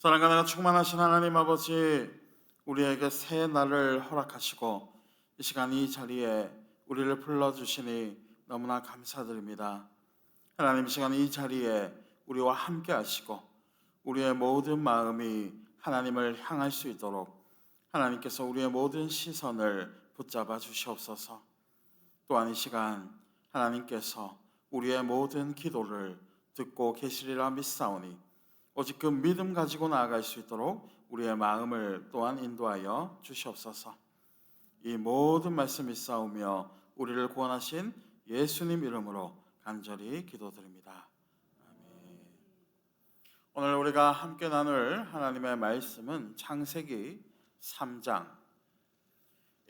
사랑과 내가 충만하신 하나님 아버지, 우리에게 새 날을 허락하시고 이 시간 이 자리에 우리를 불러주시니 너무나 감사드립니다. 하나님, 이 시간 이 자리에 우리와 함께 하시고 우리의 모든 마음이 하나님을 향할 수 있도록 하나님께서 우리의 모든 시선을 붙잡아 주시옵소서. 또한 이 시간 하나님께서 우리의 모든 기도를 듣고 계시리라 믿사오니 오직 그 믿음 가지고 나아갈 수 있도록 우리의 마음을 또한 인도하여 주시옵소서. 이 모든 말씀 믿사오며 우리를 구원하신 예수님 이름으로 간절히 기도드립니다. 아멘. 오늘 우리가 함께 나눌 하나님의 말씀은 창세기 3장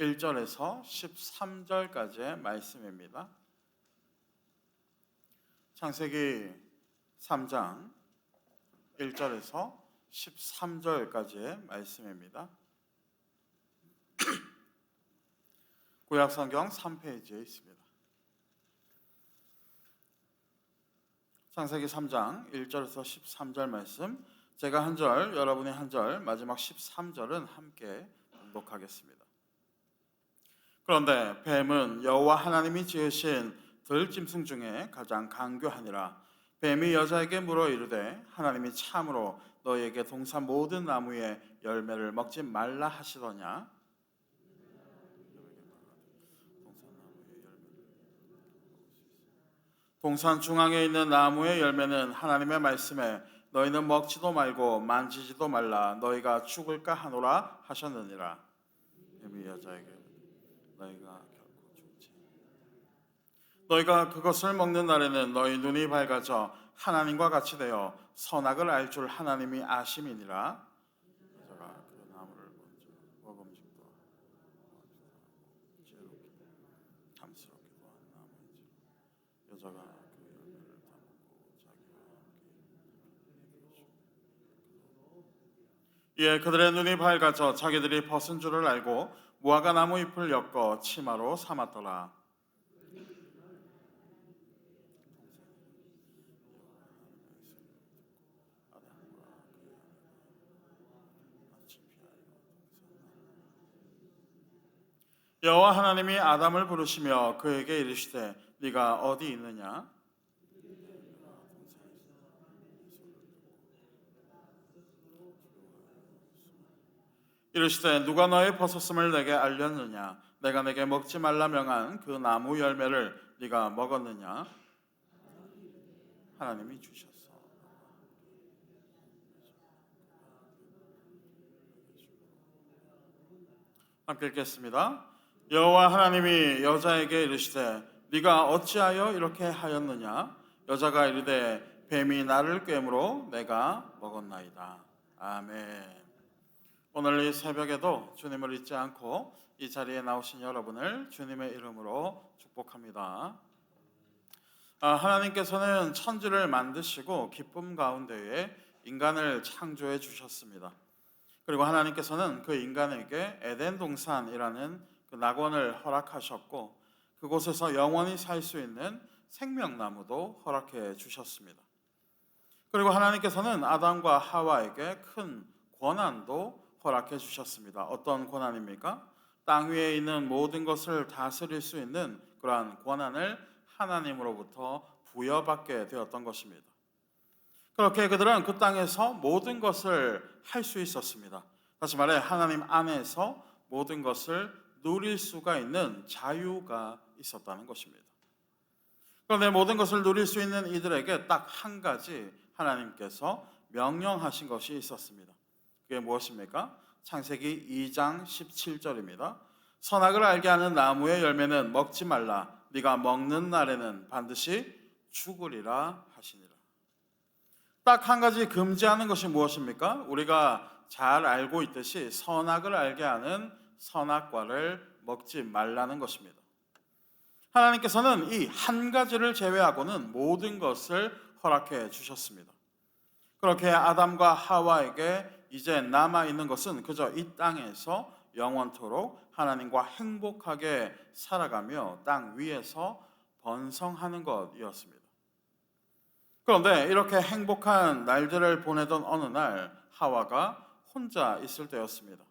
1절에서 13절까지의 말씀입니다. 창세기 3장 1절에서 13절까지의 말씀입니다. 구약성경 3페이지에 있습니다. 창세기 3장 1절에서 13절 말씀, 제가 한 절, 여러분이 한 절, 마지막 13절은 함께 봉독하겠습니다. 그런데 뱀은 여호와 하나님이 지으신 들짐승 중에 가장 강교하니라. 뱀이 여자에게 물어 이르되 하나님이 참으로 너희에게 동산 모든 나무의 열매를 먹지 말라 하시더냐? 동산 중앙에 있는 나무의 열매는 하나님의 말씀에 너희는 먹지도 말고 만지지도 말라 너희가 죽을까 하노라 하셨느니라. 뱀이 여자에게 너희가 결코 죽지 너희가 그것을 먹는 날에는 너희 눈이 밝아져 하나님과 같이 되어 선악을 알 줄 하나님이 아심이니라. 여자가 그 나무를 먼저 먹음직도 지혜롭게 탐스럽기도 한 나무인지라. 여자가 그 열매를 따먹고 자기와 함께 이에 그들의 눈이 밝아져 자기들이 벗은 줄을 알고 무화과 나무 잎을 엮어 치마로 삼았더라. 여호와 하나님이 아담을 부르시며 그에게 이르시되 네가 어디 있느냐? 이르시되 누가 너의 벗었음을 내게 알렸느냐? 내가 내게 먹지 말라 명한 그 나무 열매를 네가 먹었느냐? 하나님이 주셨어. 함께 읽겠습니다. 여호와 하나님이 여자에게 이르시되 네가 어찌하여 이렇게 하였느냐? 여자가 이르되 뱀이 나를 꿰므로 내가 먹었나이다. 아멘. 오늘 이 새벽에도 주님을 잊지 않고 이 자리에 나오신 여러분을 주님의 이름으로 축복합니다. 하나님께서는 천지를 만드시고 기쁨 가운데에 인간을 창조해 주셨습니다. 그리고 하나님께서는 그 인간에게 에덴 동산이라는 그 낙원을 허락하셨고 그곳에서 영원히 살 수 있는 생명나무도 허락해 주셨습니다. 그리고 하나님께서는 아담과 하와에게 큰 권한도 허락해 주셨습니다. 어떤 권한입니까? 땅 위에 있는 모든 것을 다스릴 수 있는 그러한 권한을 하나님으로부터 부여받게 되었던 것입니다. 그렇게 그들은 그 땅에서 모든 것을 할 수 있었습니다. 다시 말해 하나님 안에서 모든 것을 누릴 수가 있는 자유가 있었다는 것입니다. 그런데 모든 것을 누릴 수 있는 이들에게 딱 한 가지 하나님께서 명령하신 것이 있었습니다. 그게 무엇입니까? 창세기 2장 17절입니다. 선악을 알게 하는 나무의 열매는 먹지 말라. 네가 먹는 날에는 반드시 죽으리라 하시니라. 딱 한 가지 금지하는 것이 무엇입니까? 우리가 잘 알고 있듯이 선악을 알게 하는 선악과를 먹지 말라는 것입니다. 하나님께서는 이 한 가지를 제외하고는 모든 것을 허락해 주셨습니다. 그렇게 아담과 하와에게 이제 남아있는 것은 그저 이 땅에서 영원토록 하나님과 행복하게 살아가며 땅 위에서 번성하는 것이었습니다. 그런데 이렇게 행복한 날들을 보내던 어느 날 하와가 혼자 있을 때였습니다.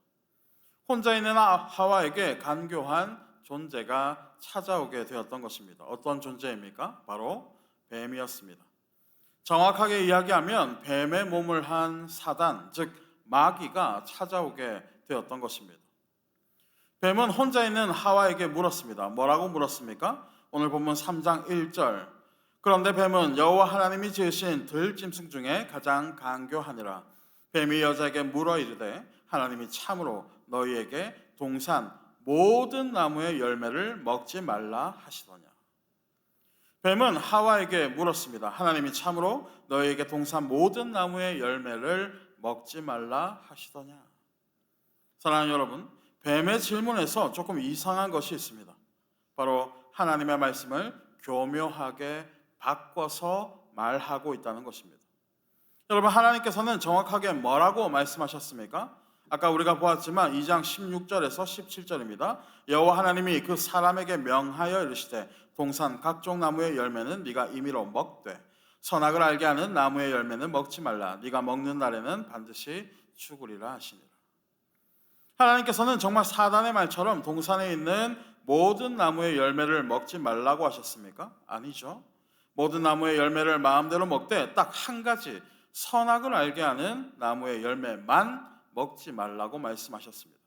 혼자 있는 하와에게 간교한 존재가 찾아오게 되었던 것입니다. 어떤 존재입니까? 바로 뱀이었습니다. 정확하게 이야기하면 뱀의 몸을 한 사단, 즉 마귀가 찾아오게 되었던 것입니다. 뱀은 혼자 있는 하와에게 물었습니다. 뭐라고 물었습니까? 오늘 본문 3장 1절. 그런데 뱀은 여호와 하나님이 지으신 들짐승 중에 가장 간교하니라. 뱀이 여자에게 물어 이르되 하나님이 참으로 너희에게 동산 모든 나무의 열매를 먹지 말라 하시더냐. 뱀은 하와에게 물었습니다. 하나님이 참으로 너희에게 동산 모든 나무의 열매를 먹지 말라 하시더냐. 사랑하는 여러분, 뱀의 질문에서 조금 이상한 것이 있습니다. 바로 하나님의 말씀을 교묘하게 바꿔서 말하고 있다는 것입니다. 여러분, 하나님께서는 정확하게 뭐라고 말씀하셨습니까? 아까 우리가 보았지만 2장 16절에서 17절입니다. 여호와 하나님이 그 사람에게 명하여 이르시되 동산 각종 나무의 열매는 네가 임의로 먹되 선악을 알게 하는 나무의 열매는 먹지 말라. 네가 먹는 날에는 반드시 죽으리라 하시니라. 하나님께서는 정말 사단의 말처럼 동산에 있는 모든 나무의 열매를 먹지 말라고 하셨습니까? 아니죠. 모든 나무의 열매를 마음대로 먹되 딱 한 가지 선악을 알게 하는 나무의 열매만 먹지 말라고 말씀하셨습니다.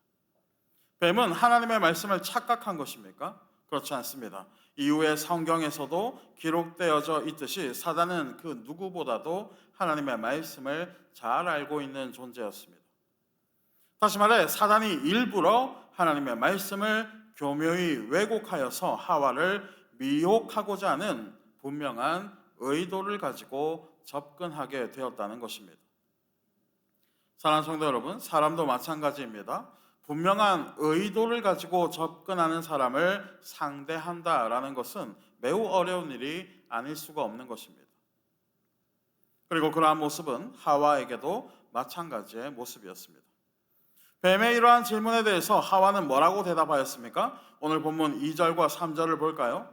뱀은 하나님의 말씀을 착각한 것입니까? 그렇지 않습니다. 이후에 성경에서도 기록되어져 있듯이 사단은 그 누구보다도 하나님의 말씀을 잘 알고 있는 존재였습니다. 다시 말해 사단이 일부러 하나님의 말씀을 교묘히 왜곡하여서 하와를 미혹하고자 하는 분명한 의도를 가지고 접근하게 되었다는 것입니다. 사랑하는 성도 여러분, 사람도 마찬가지입니다. 분명한 의도를 가지고 접근하는 사람을 상대한다라는 것은 매우 어려운 일이 아닐 수가 없는 것입니다. 그리고 그러한 모습은 하와에게도 마찬가지의 모습이었습니다. 뱀의 이러한 질문에 대해서 하와는 뭐라고 대답하였습니까? 오늘 본문 2절과 3절을 볼까요?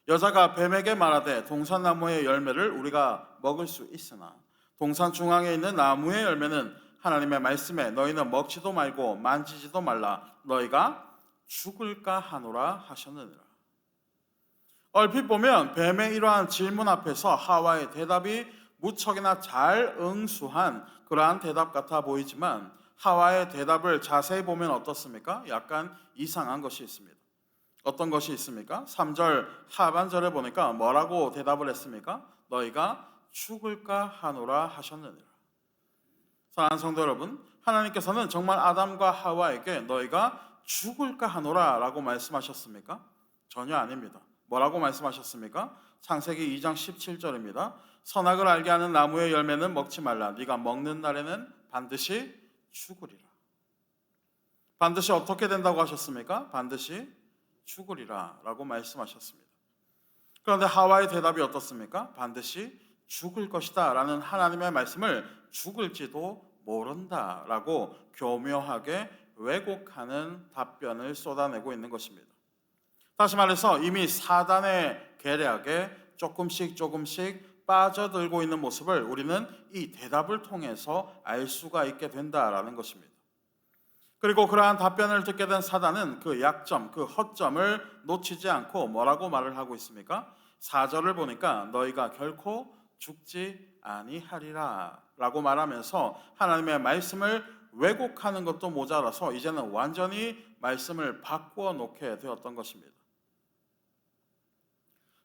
여자가 뱀에게 말하되 동산나무의 열매를 우리가 먹을 수 있으나 동산 중앙에 있는 나무의 열매는 하나님의 말씀에 너희는 먹지도 말고 만지지도 말라 너희가 죽을까 하노라 하셨느니라. 얼핏 보면 뱀의 이러한 질문 앞에서 하와의 대답이 무척이나 잘 응수한 그러한 대답 같아 보이지만 하와의 대답을 자세히 보면 어떻습니까? 약간 이상한 것이 있습니다. 어떤 것이 있습니까? 3절 하반절에 보니까 뭐라고 대답을 했습니까? 너희가 죽을까 하노라 하셨느니라. 사랑하는 성도 여러분, 하나님께서는 정말 아담과 하와에게 너희가 죽을까 하노라 라고 말씀하셨습니까? 전혀 아닙니다. 뭐라고 말씀하셨습니까? 창세기 2장 17절입니다. 선악을 알게 하는 나무의 열매는 먹지 말라. 네가 먹는 날에는 반드시 죽으리라. 반드시 어떻게 된다고 하셨습니까? 반드시 죽으리라 라고 말씀하셨습니다. 그런데 하와의 대답이 어떻습니까? 반드시 죽을 것이다 라는 하나님의 말씀을 죽을지도 모른다 라고 교묘하게 왜곡하는 답변을 쏟아내고 있는 것입니다. 다시 말해서 이미 사단의 계략에 조금씩 빠져들고 있는 모습을 우리는 이 대답을 통해서 알 수가 있게 된다라는 것입니다. 그리고 그러한 답변을 듣게 된 사단은 그 약점, 그 허점을 놓치지 않고 뭐라고 말을 하고 있습니까? 4절을 보니까 너희가 결코 죽지 아니하리라 라고 말하면서 하나님의 말씀을 왜곡하는 것도 모자라서 이제는 완전히 말씀을 바꾸어 놓게 되었던 것입니다.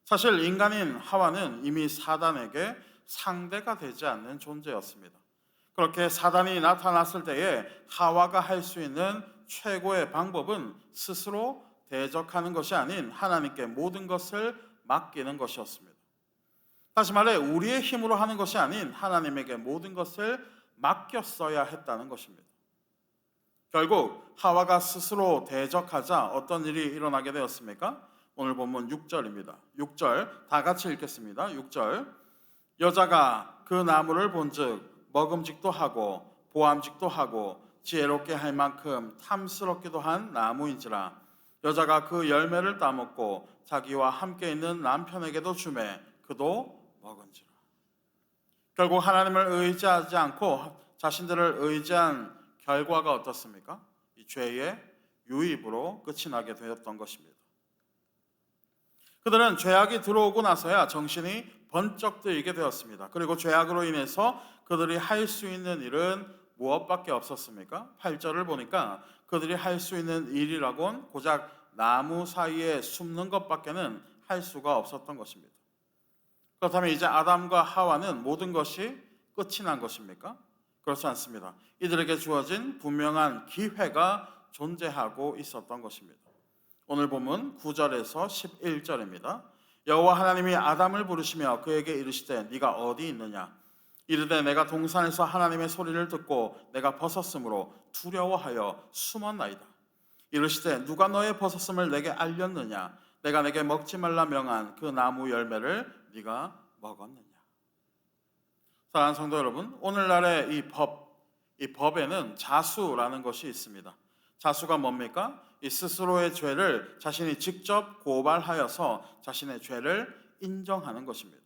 사실 인간인 하와는 이미 사단에게 상대가 되지 않는 존재였습니다. 그렇게 사단이 나타났을 때에 하와가 할 수 있는 최고의 방법은 스스로 대적하는 것이 아닌 하나님께 모든 것을 맡기는 것이었습니다. 다시 말해 우리의 힘으로 하는 것이 아닌 하나님에게 모든 것을 맡겼어야 했다는 것입니다. 결국 하와가 스스로 대적하자 어떤 일이 일어나게 되었습니까? 오늘 본문 6절입니다. 6절 다 같이 읽겠습니다. 6절 여자가 그 나무를 본즉 먹음직도 하고 보암직도 하고 지혜롭게 할 만큼 탐스럽기도 한 나무인지라 여자가 그 열매를 따먹고 자기와 함께 있는 남편에게도 주매 그도 먹은지라. 결국 하나님을 의지하지 않고 자신들을 의지한 결과가 어떻습니까? 이 죄의 유입으로 끝이 나게 되었던 것입니다. 그들은 죄악이 들어오고 나서야 정신이 번쩍 뜨이게 되었습니다. 그리고 죄악으로 인해서 그들이 할 수 있는 일은 무엇밖에 없었습니까? 8절을 보니까 그들이 할 수 있는 일이라곤 고작 나무 사이에 숨는 것밖에는 할 수가 없었던 것입니다. 그렇다면 이제 아담과 하와는 모든 것이 끝이 난 것입니까? 그렇지 않습니다. 이들에게 주어진 분명한 기회가 존재하고 있었던 것입니다. 오늘 본문 9절에서 11절입니다. 여호와 하나님이 아담을 부르시며 그에게 이르시되 네가 어디 있느냐? 이르되 내가 동산에서 하나님의 소리를 듣고 내가 벗었으므로 두려워하여 숨었나이다. 이르시되 누가 너의 벗었음을 내게 알렸느냐? 내가 내게 먹지 말라 명한 그 나무 열매를 네가 먹었느냐? 사랑하는 성도 여러분, 오늘날의 이 법에는 자수라는 것이 있습니다. 자수가 뭡니까? 이 스스로의 죄를 자신이 직접 고발하여서 자신의 죄를 인정하는 것입니다.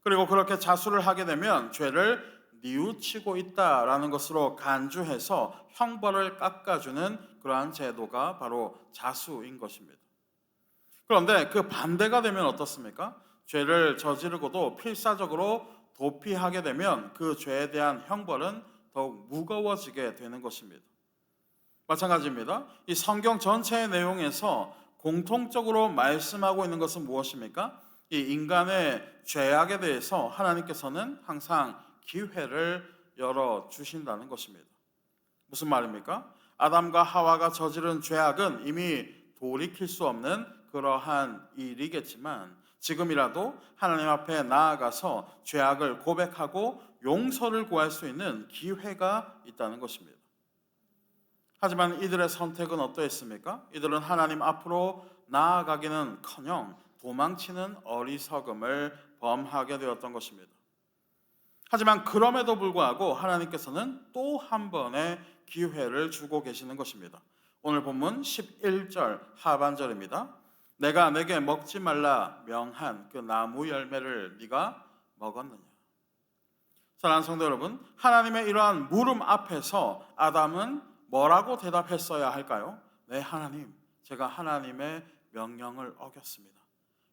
그리고 그렇게 자수를 하게 되면 죄를 뉘우치고 있다라는 것으로 간주해서 형벌을 깎아주는 그러한 제도가 바로 자수인 것입니다. 그런데 그 반대가 되면 어떻습니까? 죄를 저지르고도 필사적으로 도피하게 되면 그 죄에 대한 형벌은 더욱 무거워지게 되는 것입니다. 마찬가지입니다. 이 성경 전체의 내용에서 공통적으로 말씀하고 있는 것은 무엇입니까? 이 인간의 죄악에 대해서 하나님께서는 항상 기회를 열어주신다는 것입니다. 무슨 말입니까? 아담과 하와가 저지른 죄악은 이미 돌이킬 수 없는 그러한 일이겠지만 지금이라도 하나님 앞에 나아가서 죄악을 고백하고 용서를 구할 수 있는 기회가 있다는 것입니다. 하지만 이들의 선택은 어떠했습니까? 이들은 하나님 앞으로 나아가기는커녕 도망치는 어리석음을 범하게 되었던 것입니다. 하지만 그럼에도 불구하고 하나님께서는 또 한 번의 기회를 주고 계시는 것입니다. 오늘 본문 11절 하반절입니다. 내가 내게 먹지 말라 명한 그 나무 열매를 네가 먹었느냐? 사랑하는 성도 여러분, 하나님의 이러한 물음 앞에서 아담은 뭐라고 대답했어야 할까요? 네, 하나님, 제가 하나님의 명령을 어겼습니다.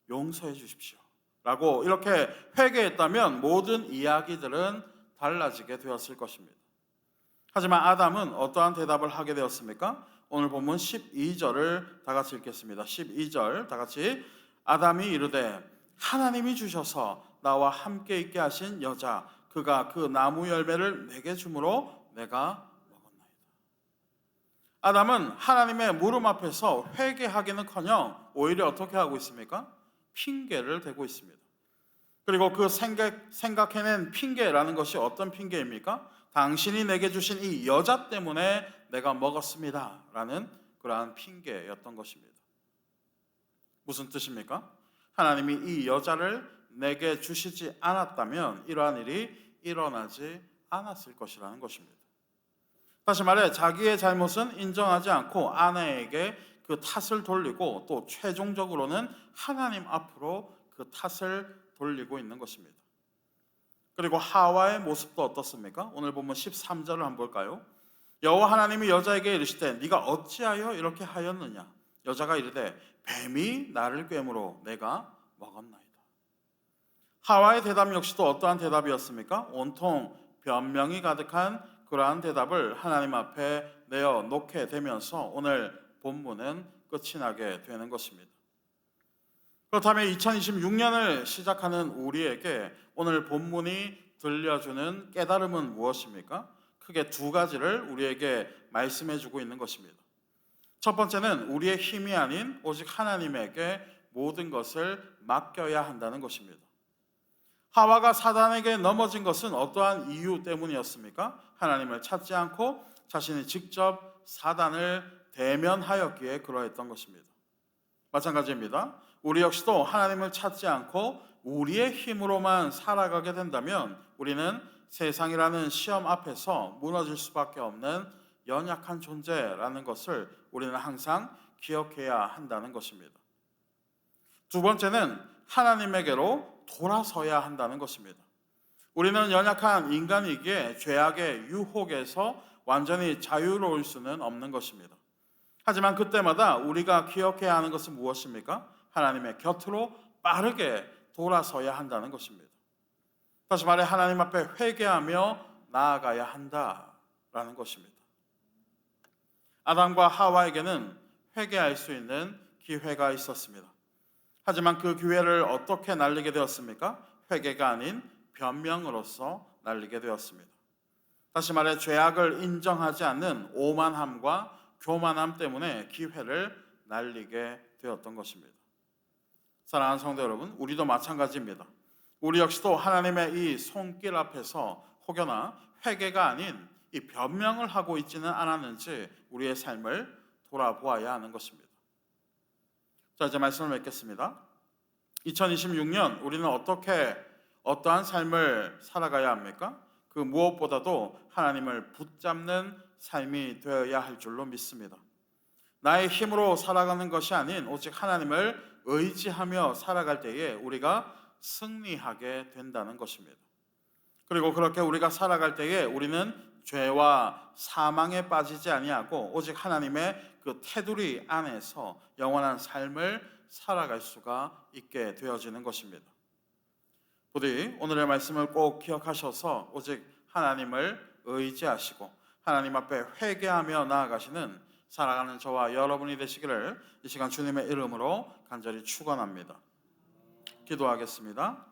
용서해 주십시오. 라고 이렇게 회개했다면 모든 이야기들은 달라지게 되었을 것입니다. 하지만 아담은 어떠한 대답을 하게 되었습니까? 오늘 본문 12절을 다 같이 읽겠습니다. 12절 다 같이 아담이 이르되 하나님이 주셔서 나와 함께 있게 하신 여자 그가 그 나무 열매를 내게 주므로 내가 먹었나이다. 아담은 하나님의 물음 앞에서 회개하기는커녕 오히려 어떻게 하고 있습니까? 핑계를 대고 있습니다. 그리고 그 생각해낸 핑계라는 것이 어떤 핑계입니까? 당신이 내게 주신 이 여자 때문에 내가 먹었습니다 라는 그러한 핑계였던 것입니다. 무슨 뜻입니까? 하나님이 이 여자를 내게 주시지 않았다면 이러한 일이 일어나지 않았을 것이라는 것입니다. 다시 말해 자기의 잘못은 인정하지 않고 아내에게 그 탓을 돌리고 또 최종적으로는 하나님 앞으로 그 탓을 돌리고 있는 것입니다. 그리고 하와의 모습도 어떻습니까? 오늘 보면 13절을 한번 볼까요? 여호와 하나님이 여자에게 이르시되 네가 어찌하여 이렇게 하였느냐? 여자가 이르되 뱀이 나를 꿰므로 내가 먹었나이다. 하와의 대답 역시도 어떠한 대답이었습니까? 온통 변명이 가득한 그러한 대답을 하나님 앞에 내어놓게 되면서 오늘 본문은 끝이 나게 되는 것입니다. 그렇다면 2026년을 시작하는 우리에게 오늘 본문이 들려주는 깨달음은 무엇입니까? 크게 두 가지를 우리에게 말씀해 주고 있는 것입니다. 첫 번째는 우리의 힘이 아닌 오직 하나님에게 모든 것을 맡겨야 한다는 것입니다. 하와가 사단에게 넘어진 것은 어떠한 이유 때문이었습니까? 하나님을 찾지 않고 자신이 직접 사단을 대면하였기에 그러했던 것입니다. 마찬가지입니다. 우리 역시도 하나님을 찾지 않고 우리의 힘으로만 살아가게 된다면 우리는 세상이라는 시험 앞에서 무너질 수밖에 없는 연약한 존재라는 것을 우리는 항상 기억해야 한다는 것입니다. 두 번째는 하나님에게로 돌아서야 한다는 것입니다. 우리는 연약한 인간이기에 죄악의 유혹에서 완전히 자유로울 수는 없는 것입니다. 하지만 그때마다 우리가 기억해야 하는 것은 무엇입니까? 하나님의 곁으로 빠르게 돌아서야 한다는 것입니다. 다시 말해 하나님 앞에 회개하며 나아가야 한다라는 것입니다. 아담과 하와에게는 회개할 수 있는 기회가 있었습니다. 하지만 그 기회를 어떻게 날리게 되었습니까? 회개가 아닌 변명으로서 날리게 되었습니다. 다시 말해 죄악을 인정하지 않는 오만함과 교만함 때문에 기회를 날리게 되었던 것입니다. 사랑하는 성도 여러분, 우리도 마찬가지입니다. 우리 역시도 하나님의 이 손길 앞에서 혹여나 회개가 아닌 이 변명을 하고 있지는 않았는지 우리의 삶을 돌아보아야 하는 것입니다. 자, 이제 말씀을 맺겠습니다. 2026년 우리는 어떠한 삶을 살아가야 합니까? 그 무엇보다도 하나님을 붙잡는 삶이 되어야 할 줄로 믿습니다. 나의 힘으로 살아가는 것이 아닌 오직 하나님을 의지하며 살아갈 때에 우리가 승리하게 된다는 것입니다. 그리고 그렇게 우리가 살아갈 때에 우리는 죄와 사망에 빠지지 아니하고 오직 하나님의 그 테두리 안에서 영원한 삶을 살아갈 수가 있게 되어지는 것입니다. 부디 오늘의 말씀을 꼭 기억하셔서 오직 하나님을 의지하시고 하나님 앞에 회개하며 나아가시는 살아가는 저와 여러분이 되시기를 이 시간 주님의 이름으로 간절히 축원합니다. 기도하겠습니다.